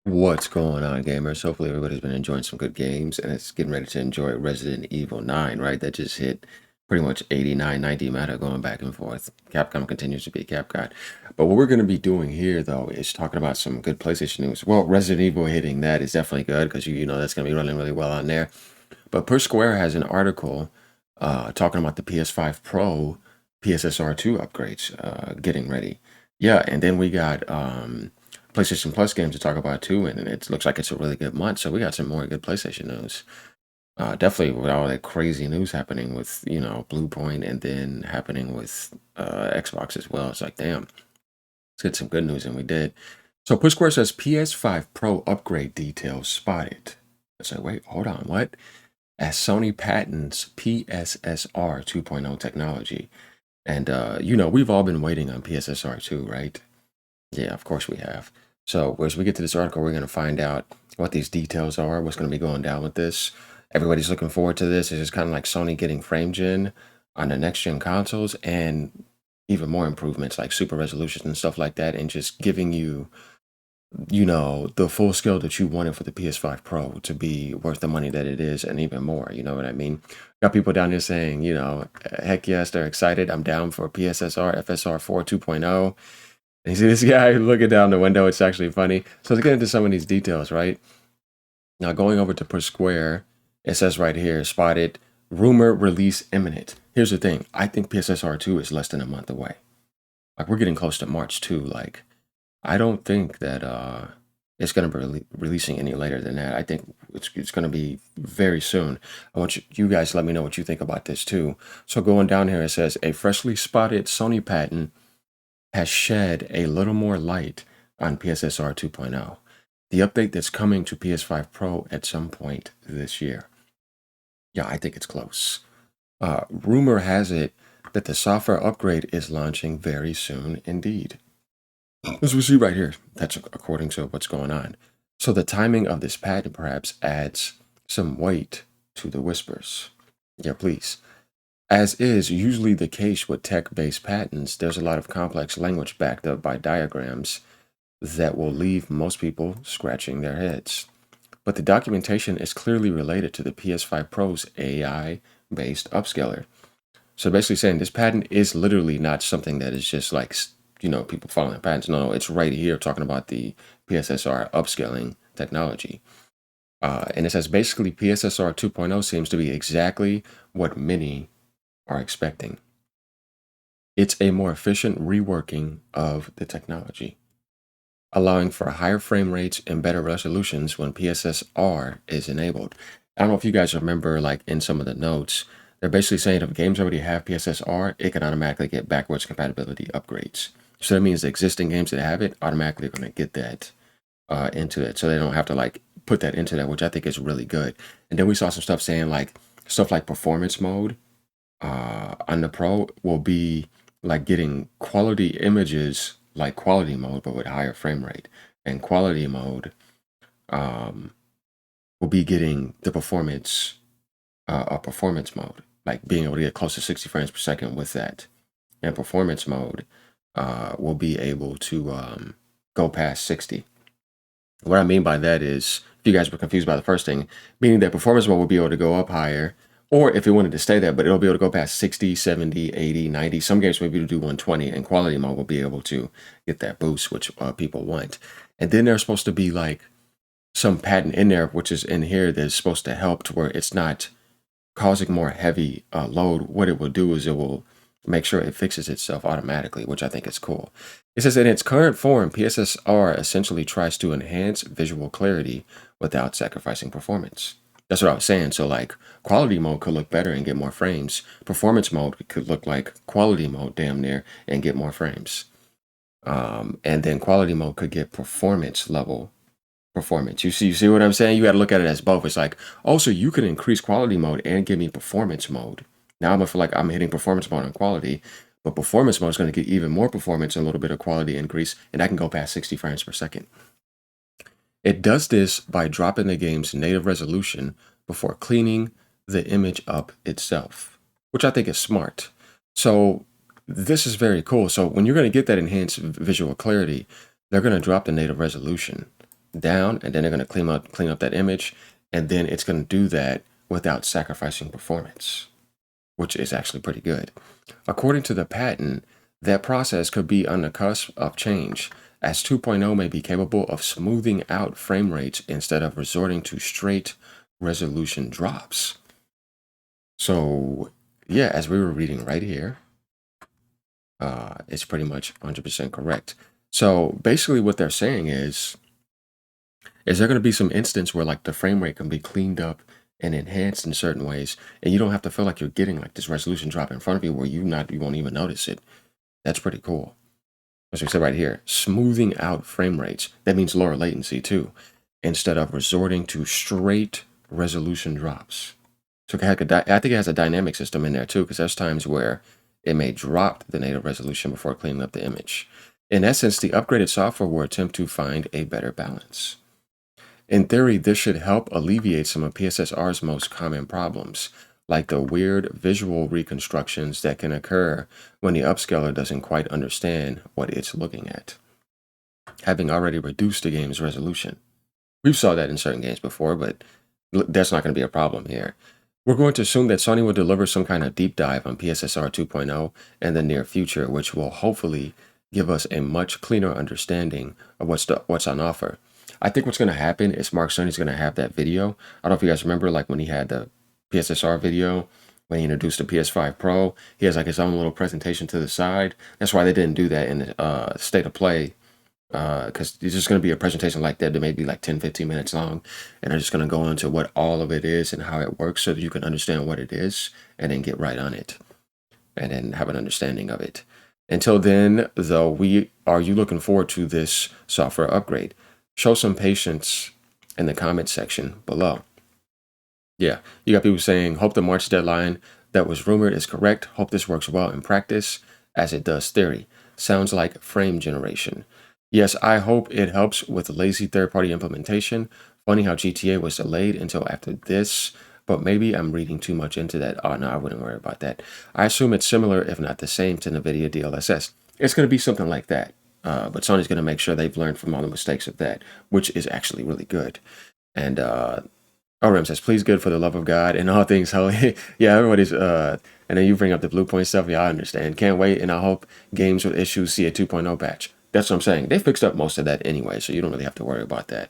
What's going on, gamers? Hopefully everybody's been enjoying some good games and it's getting ready to enjoy Resident Evil 9, right? That just hit pretty much 89, 90 meta going back and forth. Capcom continues to be Capcom. But what we're going to be doing here, though, is talking about some good PlayStation news. Well, Resident Evil hitting that is definitely good because you know that's going to be running really well on there. But Per Square has an article talking about the PS5 Pro PSSR 2 upgrades getting ready. Yeah, and then we got PlayStation Plus games to talk about too, and it looks like it's a really good month. So we got some more good PlayStation news. Definitely with all that crazy news happening with Blue Point, and then happening with Xbox as well. It's like, damn, let's get some good news, and we did. So Push Square says PS5 Pro upgrade details spotted. It's like, wait, hold on, what? As Sony patents PSSR 2.0 technology. And, we've all been waiting on PSSR 2, right? Yeah, of course we have. So as we get to this article, we're going to find out what these details are, what's going to be going down with this. Everybody's looking forward to this. It's just kind of like Sony getting frame gen on the next gen consoles and even more improvements like super resolutions and stuff like that, and just giving you the full scale that you wanted for the PS5 Pro to be worth the money that it is and even more. You know what I mean? Got people down here saying, heck yes, they're excited. I'm down for PSSR FSR 4 2.0. And you see this guy looking down the window. It's actually funny. So let's get into some of these details, right? Now, going over to Per Square, it says right here, spotted, rumor release imminent. Here's the thing. I think PSSR 2 is less than a month away. Like, we're getting close to March 2. Like, I don't think that it's going to be releasing any later than that. I think it's going to be very soon. I want you guys to let me know what you think about this too. So going down here, it says a freshly spotted Sony patent has shed a little more light on PSSR 2.0, the update that's coming to PS5 Pro at some point this year. Yeah, I think it's close. Rumor has it that the software upgrade is launching very soon indeed. As we see right here, that's according to what's going on. So the timing of this patent perhaps adds some weight to the whispers. Yeah, please. As is usually the case with tech-based patents, there's a lot of complex language backed up by diagrams that will leave most people scratching their heads. But the documentation is clearly related to the PS5 Pro's AI-based upscaler. So basically saying this patent is literally not something that is just like, people following patents. No, it's right here talking about the PSSR upscaling technology. And it says basically PSSR 2.0 seems to be exactly what many are expecting. It's a more efficient reworking of the technology, allowing for higher frame rates and better resolutions when PSSR is enabled. I don't know if you guys remember, like in some of the notes, they're basically saying if games already have PSSR, it can automatically get backwards compatibility upgrades. So that means the existing games that have it automatically are going to get that into it. So they don't have to like put that into that, which I think is really good. And then we saw some stuff saying like stuff like performance mode on the Pro will be like getting quality images like quality mode, but with higher frame rate. And quality mode will be getting the performance mode, like being able to get close to 60 frames per second with that. And performance mode will be able to go past 60. What I mean by that is, if you guys were confused by the first thing, meaning that performance mode will be able to go up higher, or if it wanted to stay there, but it'll be able to go past 60, 70, 80, 90. Some games will be able to do 120, and quality mode will be able to get that boost, which people want. And then there's supposed to be like some patent in there, which is in here, that's supposed to help to where it's not causing more heavy load. What it will do is it will make sure it fixes itself automatically, which I think is cool. It says in its current form, PSSR essentially tries to enhance visual clarity without sacrificing performance. That's what I was saying. So like quality mode could look better and get more frames. Performance mode could look like quality mode damn near and get more frames. And then quality mode could get performance level performance. You see what I'm saying? You got to look at it as both. It's like, oh, so you can increase quality mode and give me performance mode. Now I'm gonna feel like I'm hitting performance mode on quality, but performance mode is going to get even more performance and a little bit of quality increase, and I can go past 60 frames per second. It does this by dropping the game's native resolution before cleaning the image up itself, which I think is smart. So this is very cool. So when you're going to get that enhanced visual clarity, they're going to drop the native resolution down, and then they're going to clean up that image, and then it's going to do that without sacrificing performance, which is actually pretty good. According to the patent, that process could be on the cusp of change, as 2.0 may be capable of smoothing out frame rates instead of resorting to straight resolution drops. So, yeah, as we were reading right here, it's pretty much 100% correct. So basically what they're saying is there going to be some instance where like the frame rate can be cleaned up and enhanced in certain ways, and you don't have to feel like you're getting like this resolution drop in front of you where you won't even notice it. That's pretty cool. As we said right here, smoothing out frame rates. That means lower latency too, instead of resorting to straight resolution drops. So I think it has a dynamic system in there too, because there's times where it may drop the native resolution before cleaning up the image. In essence, the upgraded software will attempt to find a better balance. In theory, this should help alleviate some of PSSR's most common problems, like the weird visual reconstructions that can occur when the upscaler doesn't quite understand what it's looking at, having already reduced the game's resolution. We've saw that in certain games before, but that's not going to be a problem here. We're going to assume that Sony will deliver some kind of deep dive on PSSR 2.0 in the near future, which will hopefully give us a much cleaner understanding of what's on offer. I think what's going to happen is Mark Cerny's going to have that video. I don't know if you guys remember, like when he had the PSSR video, when he introduced the PS5 Pro, he has like his own little presentation to the side. That's why they didn't do that in the State of Play, because it's just going to be a presentation like that may be like 10-15 minutes long, and they're just going to go into what all of it is and how it works so that you can understand what it is and then get right on it and then have an understanding of it. Until then, though, are you looking forward to this software upgrade? Show some patience in the comment section below. Yeah, you got people saying, hope the March deadline that was rumored is correct. Hope this works well in practice as it does theory. Sounds like frame generation. Yes, I hope it helps with lazy third-party implementation. Funny how GTA was delayed until after this, but maybe I'm reading too much into that. Oh, no, I wouldn't worry about that. I assume it's similar, if not the same, to NVIDIA DLSS. It's going to be something like that. But Sony's going to make sure they've learned from all the mistakes of that, which is actually really good. And Rem says, please, good for the love of God and all things holy. Yeah, everybody's, and then you bring up the Blue Point stuff. Yeah, I understand. Can't wait. And I hope games with issues see a 2.0 patch. That's what I'm saying. They fixed up most of that anyway, so you don't really have to worry about that.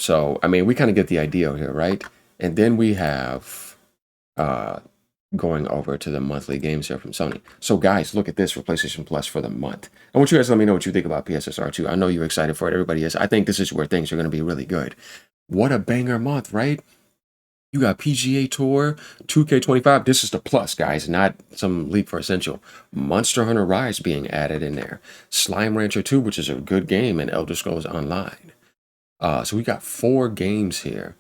So, I mean, we kind of get the idea here, right? And then we have going over to the monthly games here from Sony. So guys, look at this for PlayStation Plus for the month. I want you guys to let me know what you think about PSSR 2. I know you're excited for it. Everybody is. I think this is where things are going to be really good. What a banger month, right? You got PGA Tour, 2K25. This is the plus, guys, not some Leap for Essential. Monster Hunter Rise being added in there. Slime Rancher 2, which is a good game, and Elder Scrolls Online. So we got 4 games here.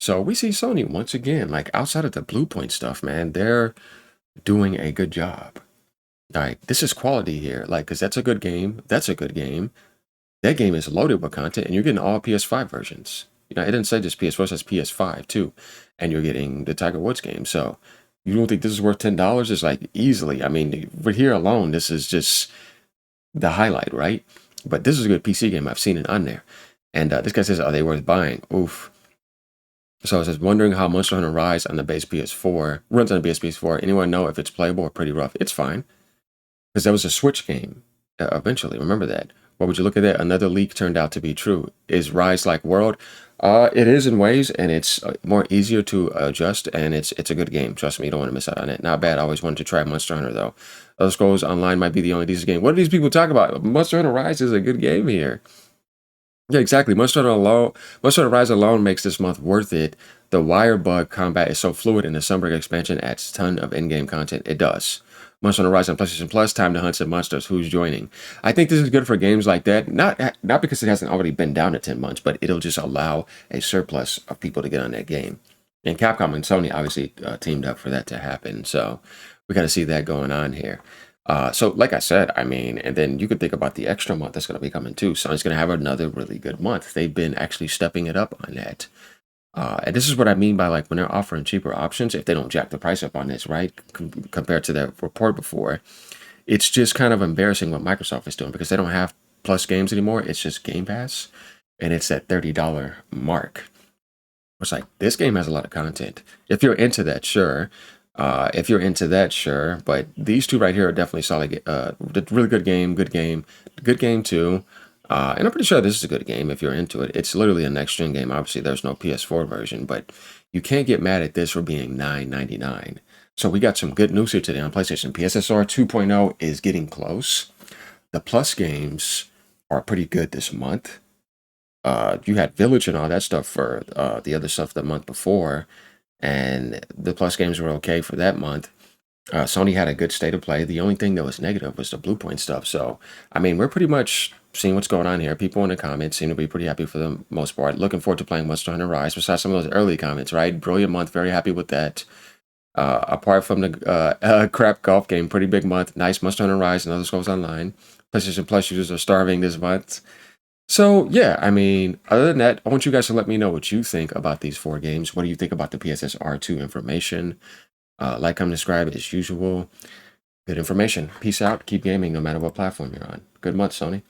So we see Sony once again, like outside of the Blue Point stuff, man, they're doing a good job. Like, this is quality here, like, because that's a good game. That's a good game. That game is loaded with content, and you're getting all PS5 versions. You know, it didn't say just PS4, it says PS5 too. And you're getting the Tiger Woods game. So you don't think this is worth $10? It's like easily. I mean, for here alone, this is just the highlight, right? But this is a good PC game. I've seen it on there. And this guy says, are they worth buying? Oof. So it says, wondering how Monster Hunter Rise on the base PS4 runs on the base PS4. Anyone know if it's playable or pretty rough? It's fine. Because that was a Switch game eventually. Remember that. What would you look at that? Another leak turned out to be true. Is Rise like World? It is in ways, and it's more easier to adjust, and it's a good game. Trust me, you don't want to miss out on it. Not bad. I always wanted to try Monster Hunter, though. Elder Scrolls Online might be the only decent game. What do these people talk about? Monster Hunter Rise is a good game here. Yeah, exactly. Monster Hunter Rise alone makes this month worth it. The wire bug combat is so fluid, and the Sunbreak expansion adds a ton of in-game content. It does. Monster Hunter Rise on PlayStation Plus, time to hunt some monsters. Who's joining? I think this is good for games like that. Not because it hasn't already been down to 10 months, but it'll just allow a surplus of people to get on that game. And Capcom and Sony obviously teamed up for that to happen. So we got to see that going on here. So like I said, I mean, and then you could think about the extra month that's going to be coming too. Sony's going to have another really good month. They've been actually stepping it up on that. And this is what I mean by, like, when they're offering cheaper options, if they don't jack the price up on this, right, compared to their report before, it's just kind of embarrassing what Microsoft is doing because they don't have Plus games anymore. It's just Game Pass. and it's that $30 mark. It's like this game has a lot of content. If you're into that, sure. If you're into that, sure. But these two right here are definitely solid. Really good game, good game too. And I'm pretty sure this is a good game if you're into it. It's literally a next gen game. Obviously, there's no PS4 version, but you can't get mad at this for being $9.99. So we got some good news here today on PlayStation. PSSR 2.0 is getting close. The Plus games are pretty good this month. You had Village and all that stuff for the other stuff the month before, and the Plus games were okay for that month. Sony had a good state of play. The only thing that was negative was the Blue Point stuff. So, I mean, we're pretty much seeing what's going on here. People in the comments seem to be pretty happy for the most part. Looking forward to playing Monster Hunter Rise, besides some of those early comments, right? Brilliant month, very happy with that. Apart from the crap golf game, pretty big month. Nice Monster Hunter Rise and other scrolls online. PlayStation Plus users are starving this month. So, yeah, I mean, other than that, I want you guys to let me know what you think about these four games. What do you think about the PSSR 2 information? Like, comment, subscribe as usual. Good information. Peace out. Keep gaming no matter what platform you're on. Good month, Sony.